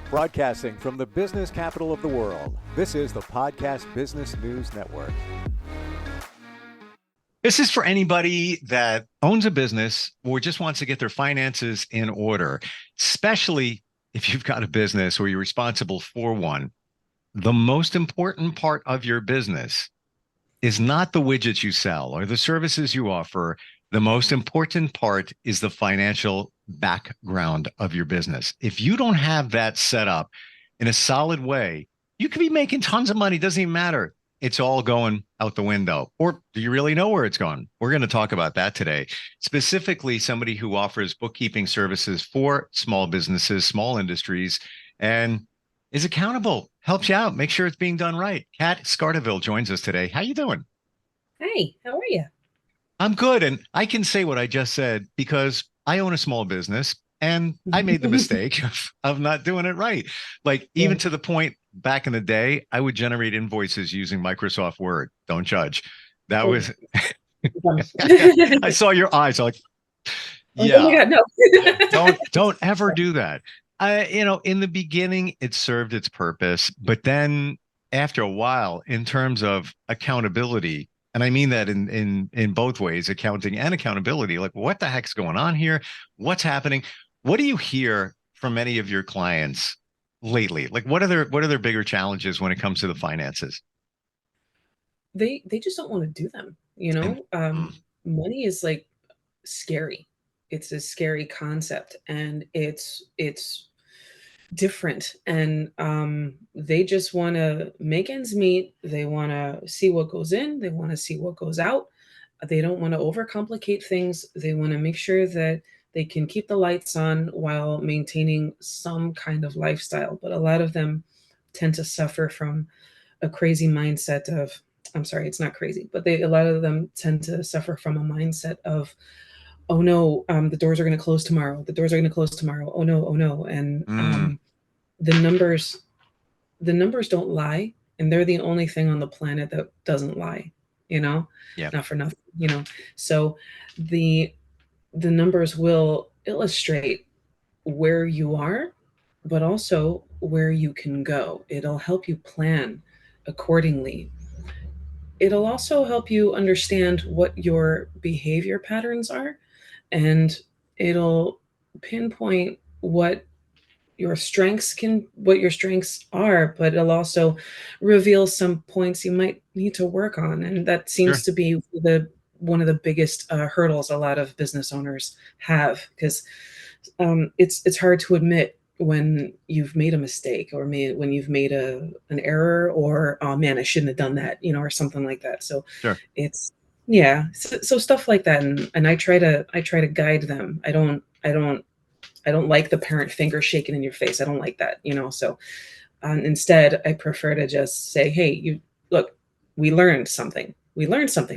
Broadcasting from the business capital of the world, this is the Podcast Business News Network. This is for anybody that owns a business or just wants to get their finances in order, especially if you've got a business or you're responsible for one. The most important part of your business is not the widgets you sell or the services you offer. The most important part is the financial background of your business. If you don't have that set up in a solid way, you could be making tons of money. Doesn't even matter. It's all going out the window. Or do you really know where it's going? We're going to talk about that today. Specifically, somebody who offers bookkeeping services for small businesses, small industries, and is accountable, helps you out, make sure it's being done right. Kat Scardaville joins us today. How you doing? Hey, how are you? I'm good. And I can say what I just said because I own a small business and I made the mistake of not doing it right. Like even to the point back in the day, I would generate invoices using Microsoft Word. Don't judge. That was, I saw your eyes. I'm like, yeah, oh my God, no. don't ever do that. In the beginning, it served its purpose, but then after a while, in terms of accountability, and I mean that in both ways, accounting and accountability, like what the heck's going on here? What's happening? What do you hear from many of your clients lately? Like what are their bigger challenges when it comes to the finances? They just don't want to do them, you And know? Money is like scary. It's a scary concept and it's different. And they just want to make ends meet. They want to see what goes in, they want to see what goes out. They don't want to overcomplicate things. They want to make sure that they can keep the lights on while maintaining some kind of lifestyle. But a lot of them tend to suffer from a crazy mindset of, I'm sorry, it's not crazy, but a lot of them tend to suffer from a mindset of, oh no, the doors are going to close tomorrow. The doors are going to close tomorrow. Oh no, oh no. And the numbers, the numbers don't lie, and they're the only thing on the planet that doesn't lie. You know, yeah, not for nothing. You know, so the the numbers will illustrate where you are, but also where you can go. It'll help you plan accordingly. It'll also help you understand what your behavior patterns are, and it'll pinpoint what your strengths are, but it'll also reveal some points you might need to work on. And that seems sure. to be the one of the biggest hurdles a lot of business owners have, because it's hard to admit when you've made a mistake, or when you've made an error, or oh man, I shouldn't have done that, or something like that. So Sure. it's yeah, so stuff like that. And I try to guide them. I don't like the parent finger shaking in your face. I don't like that, so instead I prefer to just say, hey, you look, we learned something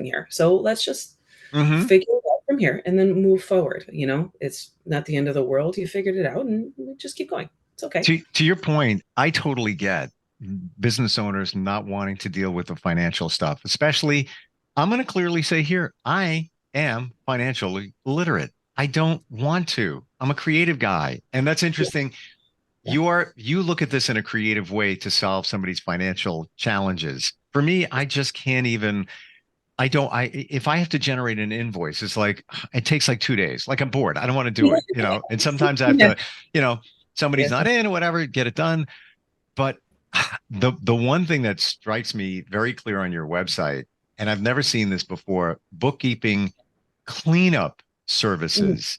here, so let's just hmm figure it out from here and then move forward. It's not the end of the world. You figured it out, and we just keep going. It's okay. To your point, I totally get business owners not wanting to deal with the financial stuff, especially I'm going to clearly say here, I am financially literate. I don't want to. I'm a creative guy. And that's Yeah, interesting. yeah, You look at this in a creative way to solve somebody's financial challenges. For me, I just can't even I don't I if I have to generate an invoice, it's like it takes like 2 days. Like I'm bored. I don't want to do it. And sometimes I have yeah, to, you know, somebody's yeah. not in or whatever, get it done. But the one thing that strikes me very clear on your website, and I've never seen this before, bookkeeping cleanup Mhm. services.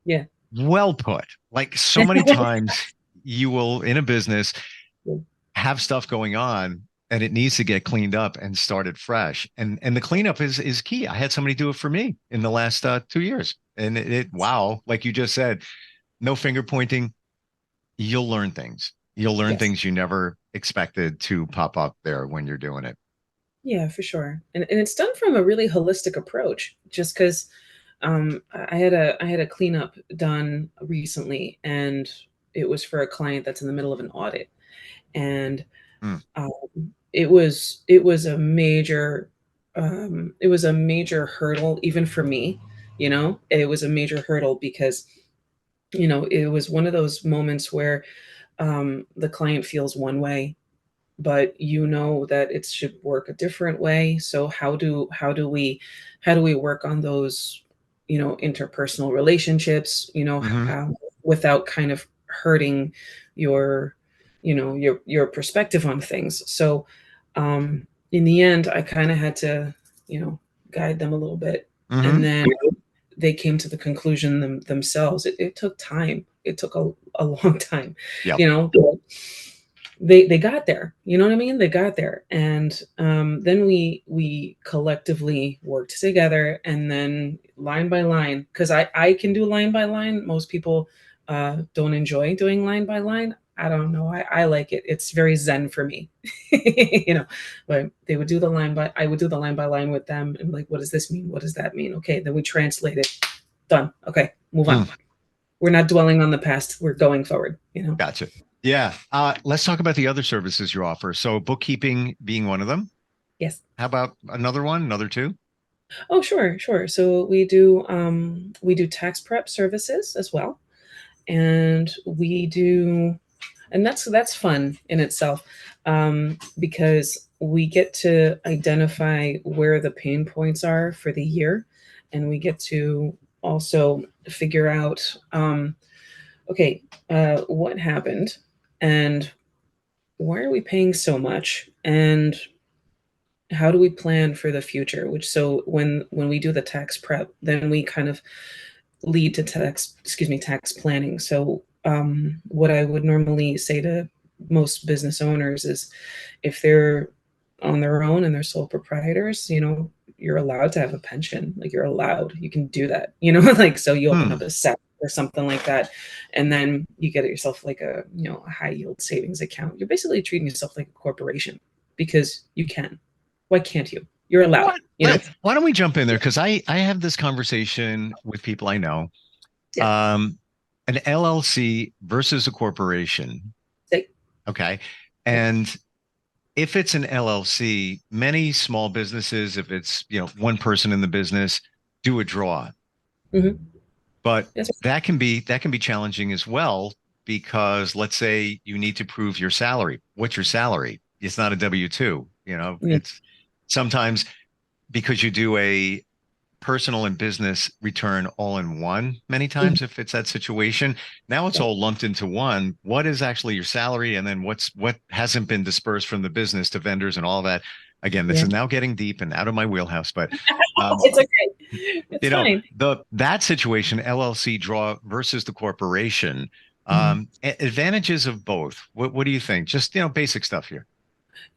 Yeah. Well put. Like so many times you will in a business have stuff going on and it needs to get cleaned up and started fresh. And the cleanup is key. I had somebody do it for me in the last 2 years. And wow, like you just said, no finger pointing. You'll learn things. You'll learn Yes. things you never expected to pop up there when you're doing it. Yeah, for sure. And it's done from a really holistic approach, just because I had a cleanup done recently, and it was for a client that's in the middle of an audit. And Mm, um, it was a major hurdle even for me. It was a major hurdle because it was one of those moments where the client feels one way, but you know that it should work a different way. So how do we work on those, interpersonal relationships, Hmm. without kind of hurting your, your perspective on things. So in the end, I kind of had to, guide them a little bit. And Hmm. then they came to the conclusion themselves. It took time. It took a long time, Yep. you know. But they got there. You know what I mean? They got there, and then we collectively worked together, and then line by line, because I can do line by line. Most people don't enjoy doing line by line. I don't know. I like it. It's very zen for me, But they would do the line by. I would do the line by line with them, and like, what does this mean? What does that mean? Okay, then we translate it. Done. Okay, move on. Mm, We're not dwelling on the past. We're going forward. gotcha. Yeah. Let's talk about the other services you offer. So bookkeeping being one of them. Yes. How about another one, another two? Oh, sure, sure. So we do tax prep services as well, and that's fun in itself, because we get to identify where the pain points are for the year, and we get to also figure out, okay, what happened, and why are we paying so much, and how do we plan for the future. Which, so when we do the tax prep, then we kind of lead to tax planning. So what I would normally say to most business owners is, if they're on their own and they're sole proprietors, you're allowed to have a pension. Like, you can do that, like, so you open Hmm. up a SEP or something like that, and then you get yourself like a high yield savings account. You're basically treating yourself like a corporation, because you can. Why can't you? You're allowed, What? Why don't we jump in there? Because I have this conversation with people I know. Yeah. Um, an LLC versus a corporation. Say, Okay. yep. And if it's an LLC, many small businesses, if it's, one person in the business, do a draw. Hmm. But Yes. that can be challenging as well, because let's say you need to prove your salary. What's your salary? It's not a W-2, Yeah. it's sometimes because you do a personal and business return all in one, many Mhm. times if it's that situation. Now it's Yeah. all lumped into one. What is actually your salary? And then what hasn't been dispersed from the business to vendors and all that. Again, this Yeah. is now getting deep and out of my wheelhouse, but um, It's okay. It's fine. that situation, LLC draw versus the corporation, Mhm. advantages of both. What do you think? Just, basic stuff here.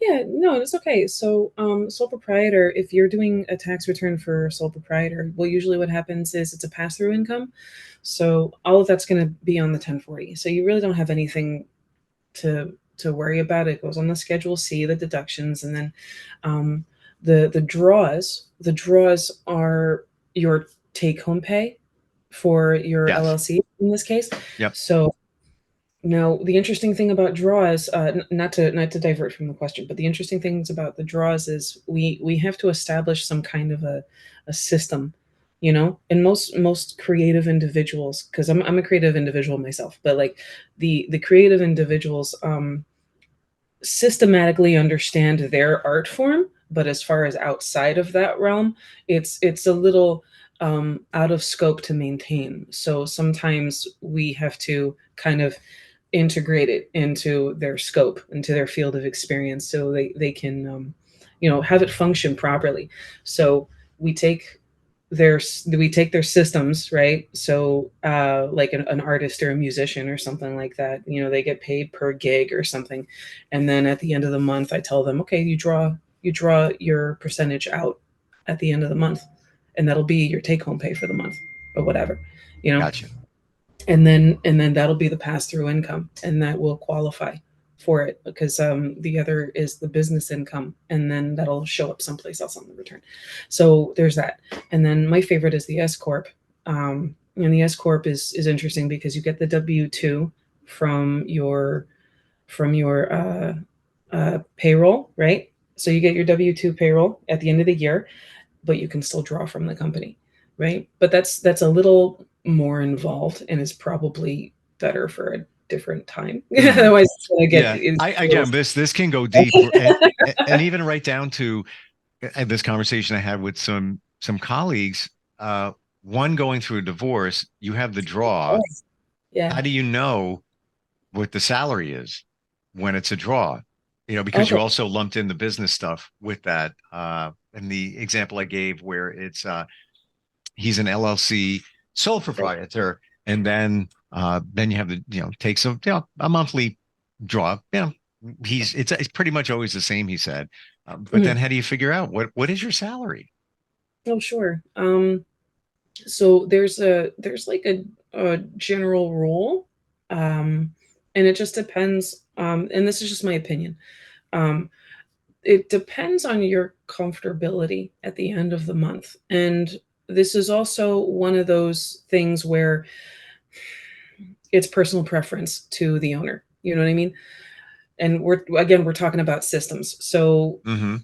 Yeah, no, it's okay. So, sole proprietor, if you're doing a tax return for sole proprietor, well, usually what happens is it's a pass-through income. So all of that's going to be on the 1040. So you really don't have anything to worry about. It goes on the Schedule C, the deductions, and then um, the draws. The draws are your take-home pay for your Yes. LLC in this case. Yep. So now, the interesting thing about draws, not to divert from the question, but the interesting things about the draws is we have to establish some kind of a system, and most creative individuals, because I'm a creative individual myself, but like the creative individuals systematically understand their art form, but as far as outside of that realm, it's a little out of scope to maintain. So sometimes we have to kind of integrate it into their scope, into their field of experience, so they can have it function properly. So we take their systems, right? So like an artist or a musician or something like that, they get paid per gig or something, and then at the end of the month I tell them, okay, you draw your percentage out at the end of the month, and that'll be your take home pay for the month, or whatever, you know Gotcha. and then that'll be the pass-through income, and that will qualify for it, because the other is the business income, and then that'll show up someplace else on the return. So there's that. And then my favorite is the S corp. And the S corp is interesting because you get the W-2 from your payroll, right? So you get your W-2 payroll at the end of the year, but you can still draw from the company, right? But that's a little more involved, and is probably better for different time. Otherwise, it's gonna get Yeah, it's again, this can go deep, and even right down to this conversation I had with some colleagues. One going through a divorce, you have the draw. yeah. How do you know what the salary is when it's a draw? Because Okay. you also lumped in the business stuff with that. And the example I gave where it's he's an LLC sole proprietor, and then you have takes a monthly draw. It's pretty much always the same, he said. But then Mhm. how do you figure out what is your salary? Oh, sure. So there's like a general rule, and it just depends. And this is just my opinion. Um, it depends on your comfortability at the end of the month, and this is also one of those things where it's personal preference to the owner. You know what I mean? And we're talking about systems. So Mm-hmm.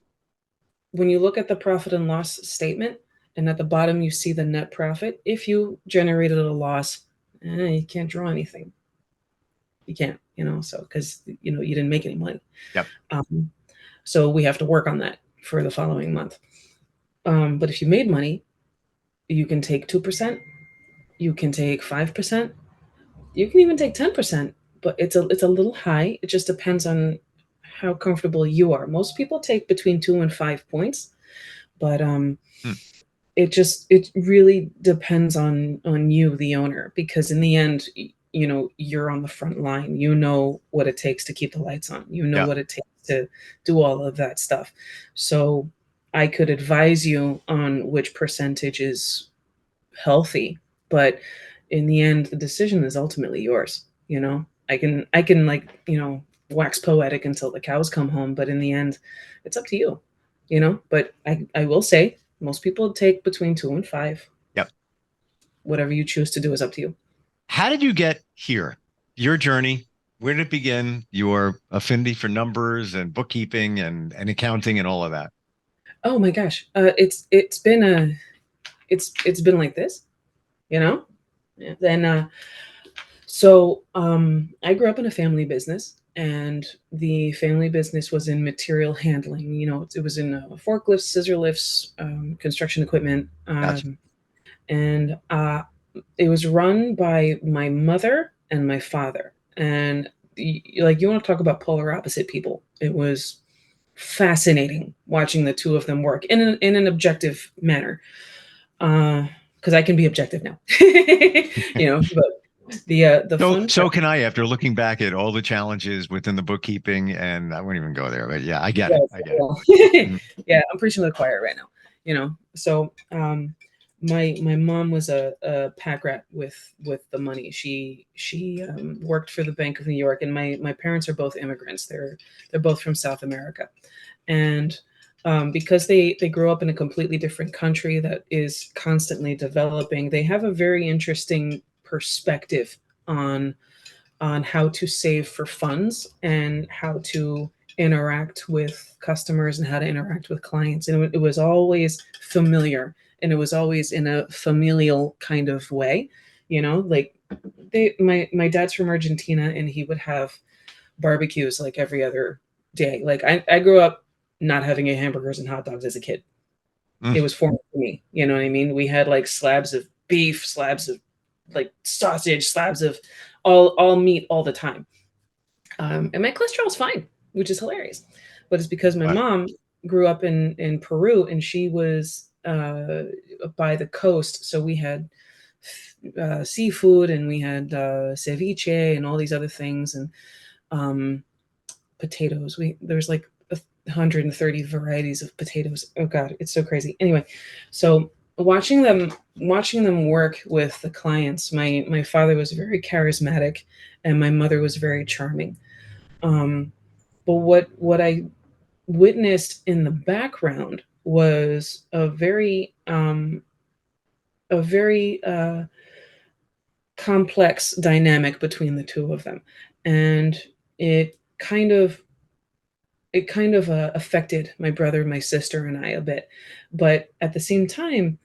when you look at the profit and loss statement, and at the bottom you see the net profit, if you generated a loss, you can't draw anything. You can't, so because you didn't make any money. Yep. Um, so we have to work on that for the following month. But if you made money, you can take 2%, you can take 5%, you can even take 10%. But it's a little high. It just depends on how comfortable you are. Most people take between 2 and 5 points, but Hmm. it really depends on you, the owner, because in the end, you're on the front line. You know what it takes to keep the lights on. You know Yeah. what it takes to do all of that stuff. So I could advise you on which percentage is healthy, but in the end, the decision is ultimately yours. I can like, wax poetic until the cows come home, but in the end, it's up to you. But I will say most people take between 2 and 5. Yep. Whatever you choose to do is up to you. How did you get here? Your journey, where did it begin? Your affinity for numbers and bookkeeping and accounting and all of that. Oh my gosh, it's been like this, you know. Yeah. Then I grew up in a family business, and the family business was in material handling. It was in forklifts, scissor lifts, construction equipment, Gotcha. and it was run by my mother and my father. And like, you want to talk about polar opposite people? It was fascinating watching the two of them work in an objective manner. Because I can be objective now, But the So, fun so part. can I, after looking back at all the challenges within the bookkeeping, and I won't even go there, but yeah, I get it. Yes, I get it. well, Mhm. yeah, I'm preaching to the choir right now. So my mom was a pack rat with the money. She worked for the Bank of New York, and my parents are both immigrants. They're both from South America, and because they grew up in a completely different country that is constantly developing, they have a very interesting perspective on how to save for funds and how to interact with customers and how to interact with clients. And it was always familiar, and it was always in a familial kind of way. Like my dad's from Argentina, and he would have barbecues like every other day. Like I grew up not having a hamburgers and hot dogs as a kid. Mm. It was foreign for me. You know what I mean? We had like slabs of beef, slabs of like sausage, slabs of all meat all the time. And my cholesterol's fine, which is hilarious. But it's because my Right. mom grew up in Peru, and she was by the coast. So we had seafood, and we had ceviche and all these other things, and um, potatoes. There's like 130 varieties of potatoes. Oh God, it's so crazy. Anyway, so watching them work with the clients, my father was very charismatic, and my mother was very charming. But what I witnessed in the background was a very complex dynamic between the two of them, and it kind of affected my brother, my sister, and I a bit. But at the same time,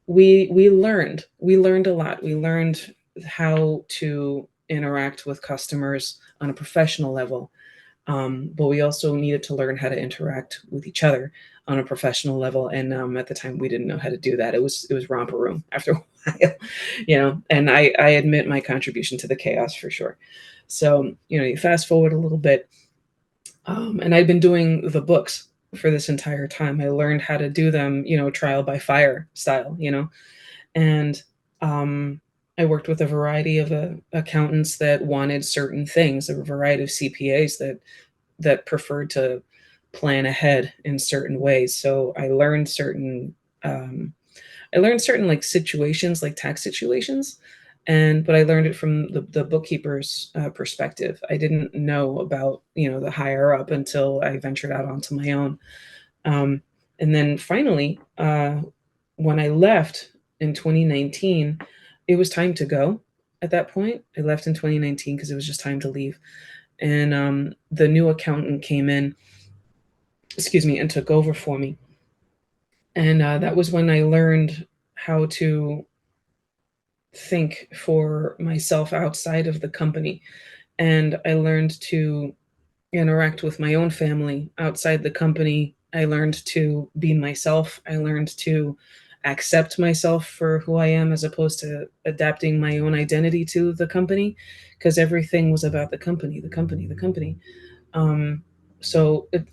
we learned a lot. We learned how to interact with customers on a professional level. But we also needed to learn how to interact with each other on a professional level. And at the time, we didn't know how to do that. It was romper room after a while, And I admit my contribution to the chaos for sure. So you fast forward a little bit, and I'd been doing the books for this entire time. I learned how to do them, trial by fire style, and I worked with a variety of accountants that wanted certain things, a variety of CPAs that preferred to plan ahead in certain ways. So um, I learned certain like situations, like tax situations, but I learned it from the bookkeeper's perspective. I didn't know about the higher up until I ventured out onto my own. Um, and then finally, when I left in 2019, it was time to go. At that point, I left in 2019 because it was just time to leave. And the new accountant came in, excuse me, and took over for me. And that was when I learned how to think for myself outside of the company. And I learned to interact with my own family outside the company. I learned to be myself. I learned to accept myself for who I am as opposed to adapting my own identity to the company because everything was about the company, the company, the company. Um,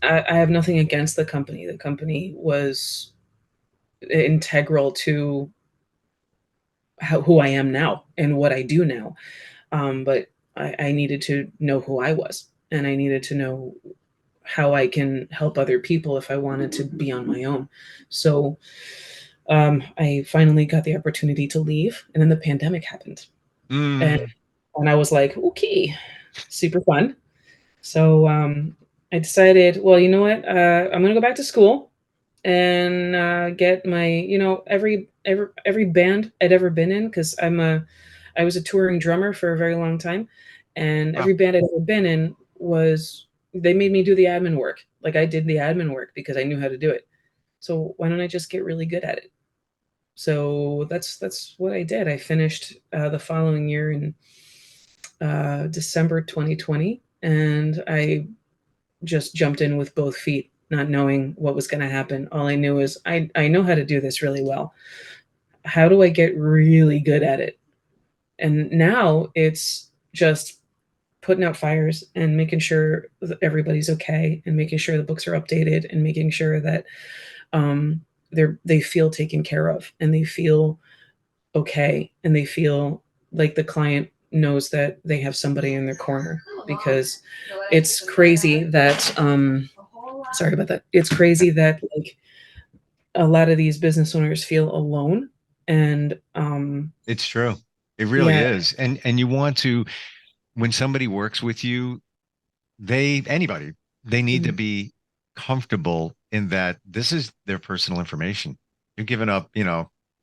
I have nothing against the company. The company was integral to who I am now and what I do now. But I needed to know who I was, and I needed to know how I can help other people if I wanted to be on my own. So I finally got the opportunity to leave, and then the pandemic happened, and Mm. and I was like, okay, super fun. So I decided, well, you know what? I'm gonna go back to school and get my, every band I'd ever been in, because I was a touring drummer for a very long time, and Wow. every band I'd ever been in was they made me do the admin work. Like I did the admin work because I knew how to do it. So why don't I just get really good at it? So that's what I did. I finished the following year in December 2020, and I just jumped in with both feet, not knowing what was going to happen. All I knew is I know how to do this really well. How do I get really good at it? And now it's just putting out fires and making sure that everybody's okay and making sure the books are updated and making sure that um, they feel taken care of and they feel okay and they feel like the client knows that they have somebody in their corner, because it's crazy that sorry about that. It's crazy that like a lot of these business owners feel alone, and It's true. It really yeah. is. And you want to, when somebody works with you, anybody, they need to Mhm. be comfortable in that this is their personal information. You're giving up,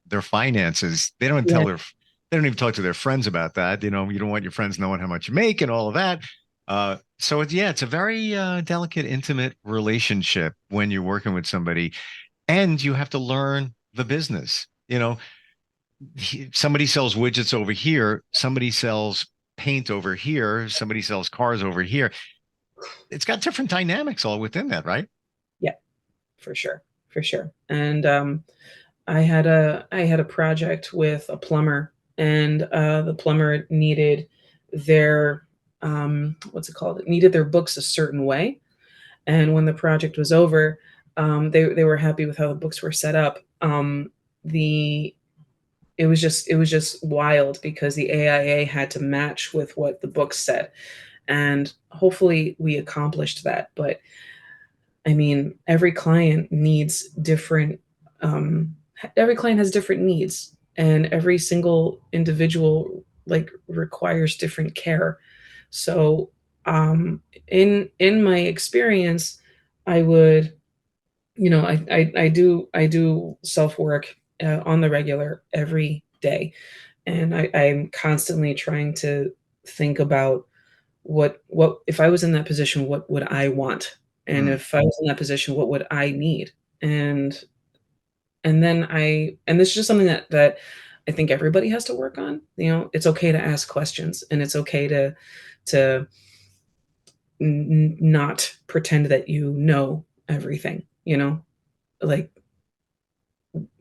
their finances. Yeah. They don't even talk to their friends about that. You don't want your friends knowing how much you make and all of that. It's a very delicate, intimate relationship when you're working with somebody, and you have to learn the business. Somebody sells widgets over here, somebody sells paint over here, somebody sells cars over here. It's got different dynamics all within that, right? Yeah, for sure. For sure. And I had a project with a plumber, and the plumber needed their what's it called? It needed their books a certain way. And when the project was over, they were happy with how the books were set up. The it was just wild because the AIA had to match with what the book said, and hopefully we accomplished that. But I mean, every client has different needs, and every single individual like requires different care. So, in my experience, I would, I do self work on the regular every day, and I'm constantly trying to think about what if I was in that position, what would I want? And Mm. if I was in that position, what would I need? And this is just something that I think everybody has to work on. It's okay to ask questions, and it's okay to not pretend that you know everything. Like,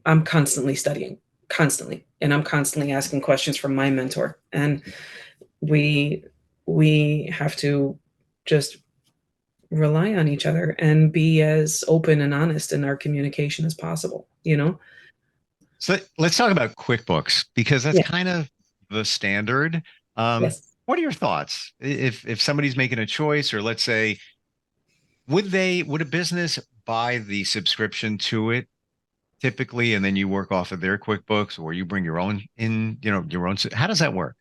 I'm constantly studying, constantly, and I'm constantly asking questions from my mentor, and we we have to just rely on each other and be as open and honest in our communication as possible. So let's talk about QuickBooks because that's Yeah. kind of the standard. Yes. What are your thoughts if somebody's making a choice, or let's say, would a business buy the subscription to it typically, and then you work off of their QuickBooks, or you bring your own in, your own? How does that work?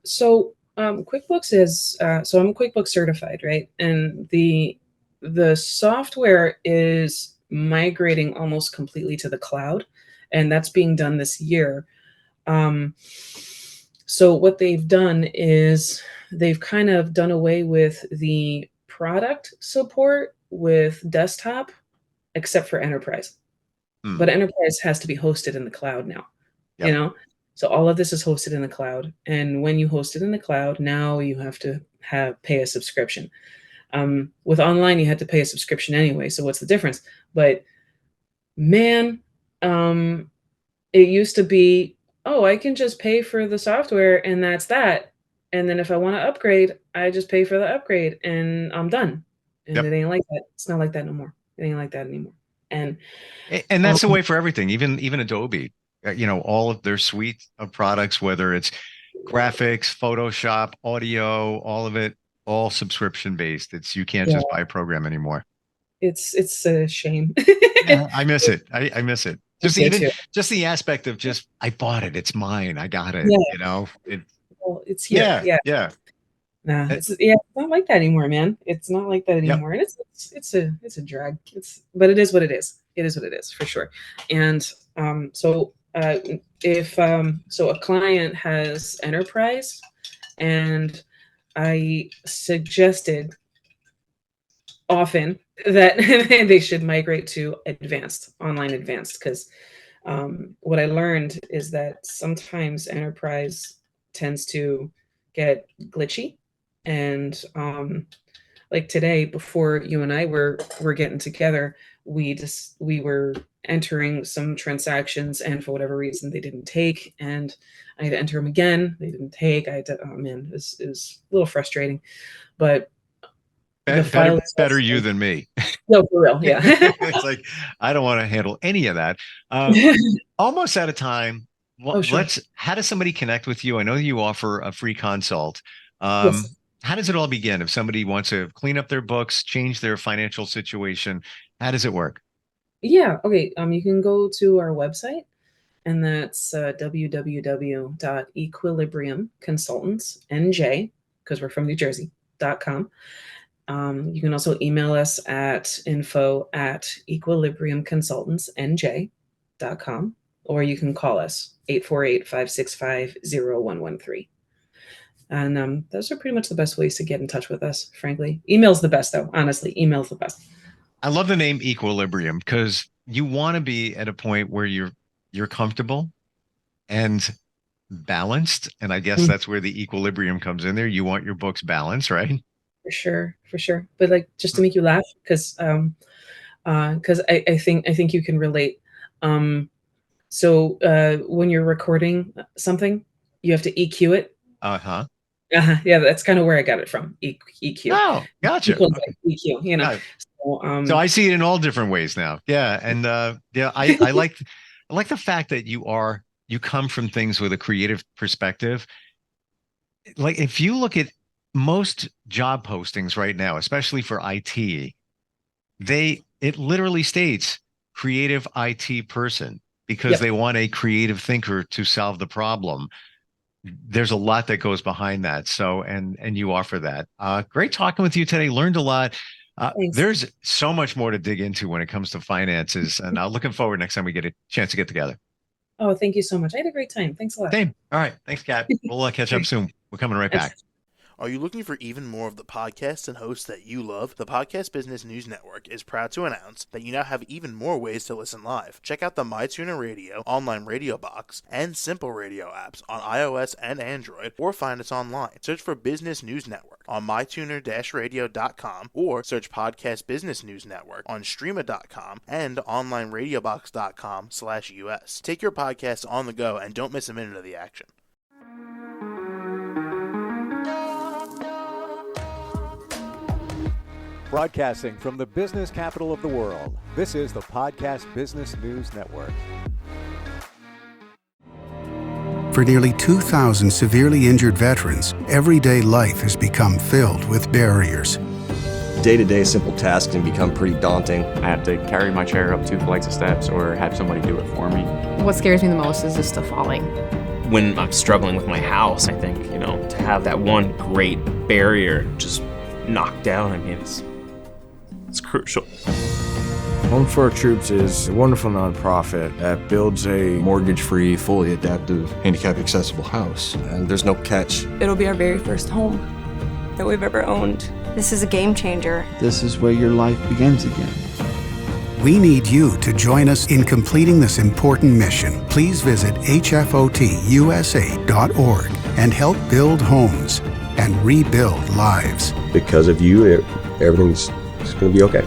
So, QuickBooks is so I'm QuickBooks certified, right? And the software is migrating almost completely to the cloud, and that's being done this year. Um, so what they've done is they've kind of done away with the product support with desktop, except for enterprise. Hmm. But enterprise has to be hosted in the cloud now, you Yep. know? So all of this is hosted in the cloud. And when you host it in the cloud, now you have to pay a subscription. With online, you had to pay a subscription anyway. So what's the difference? But man, um, it used to be, oh, I can just pay for the software and that's that. And then if I want to upgrade, I just pay for the upgrade and I'm done. And Yep. it ain't like that. It's not like that no more. It ain't like that anymore. And And um, that's the way for everything, even Adobe, all of their suite of products, whether it's graphics, Photoshop, audio, all of it, all subscription based. You can't yeah, just buy a program anymore. it's a shame. Yeah, I miss it. I miss it. Me too. Just the aspect of just I bought it, it's mine, I got it. Yeah, It. well, it's here. Yeah, Yeah. yeah. Nah, Uh, it's not like that anymore, man. It's not like that Yep. anymore. And it's a drag. But it is what it is. It is what it is for sure. And so if so a client has enterprise, and I suggested often that they should migrate to online advanced, because what I learned is that sometimes enterprise tends to get glitchy. And like today, before you and I were getting together, we were entering some transactions, and for whatever reason they didn't take, and I had to enter them again. They didn't take. I had to. Oh man, it was a little frustrating, but the Better file is better you also than me. no, for real, yeah. It's like I don't want to handle any of that. Um, Almost out of time. Oh, sure. How does somebody connect with you? I know you offer a free consult. Yes. How does it all begin? If somebody wants to clean up their books, change their financial situation, how does it work? Yeah. Okay. You can go to our website, and that's www.equilibriumconsultantsnj, because we're from New Jersey.com. You can also email us at info@equilibriumconsultantsnj.com, or you can call us 848-565-0113. And those are pretty much the best ways to get in touch with us, frankly. Email's the best, though. Honestly, email's the best. I love the name Equilibrium because you want to be at a point where you're comfortable and balanced. And I guess Mm, that's where the equilibrium comes in there. You want your books balanced, right? for sure, for sure. But like, just to make you laugh, because I think you can relate. Um, so when you're recording something, you have to EQ it. Uh-huh. Yeah, that's kind of where I got it from. EQ Oh, gotcha. equals Okay. like EQ. Yeah. So So I see it in all different ways now. Yeah. And yeah, I like the fact that you come from things with a creative perspective. Like if you look at most job postings right now, especially for IT, it literally states creative IT person because yep. they want a creative thinker to solve the problem. There's a lot that goes behind that. So, and you offer that. Great talking with you today. Learned a lot. Thanks. There's so much more to dig into when it comes to finances, and I'm looking forward next time we get a chance to get together. Oh, thank you so much. I had a great time. Thanks a lot. Same. All right. Thanks, Kat. We'll catch All up soon. We're coming right right. back. Are you looking for even more of the podcasts and hosts that you love? The Podcast Business News Network is proud to announce that you now have even more ways to listen live. Check out the MyTuner Radio, online radio box, and Simple Radio apps on iOS and Android, or find us online. Search for Business News Network on mytuner-radio.com, or search Podcast Business News Network on streama.com and onlineradiobox.com/US. Take your podcast on the go and don't miss a minute of the action. Broadcasting from the business capital of the world, this is the Podcast Business News Network. For nearly 2,000 severely injured veterans, everyday life has become filled with barriers. Day-to-day simple tasks can become pretty daunting. I have to carry my chair up 2 flights of steps or have somebody do it for me. What scares me the most is just the falling. When I'm struggling with my house, I think, to have that one great barrier just knocked down, it's crucial. Home for Our Troops is a wonderful nonprofit that builds a Mortgage-free, fully adaptive, handicap-accessible house. And there's no catch. It'll be our very first home that we've ever owned. This is a game changer. This is where your life begins again. We need you to join us in completing this important mission. Please visit hfotusa.org and help build homes and rebuild lives. Because of you, everything's going to be okay.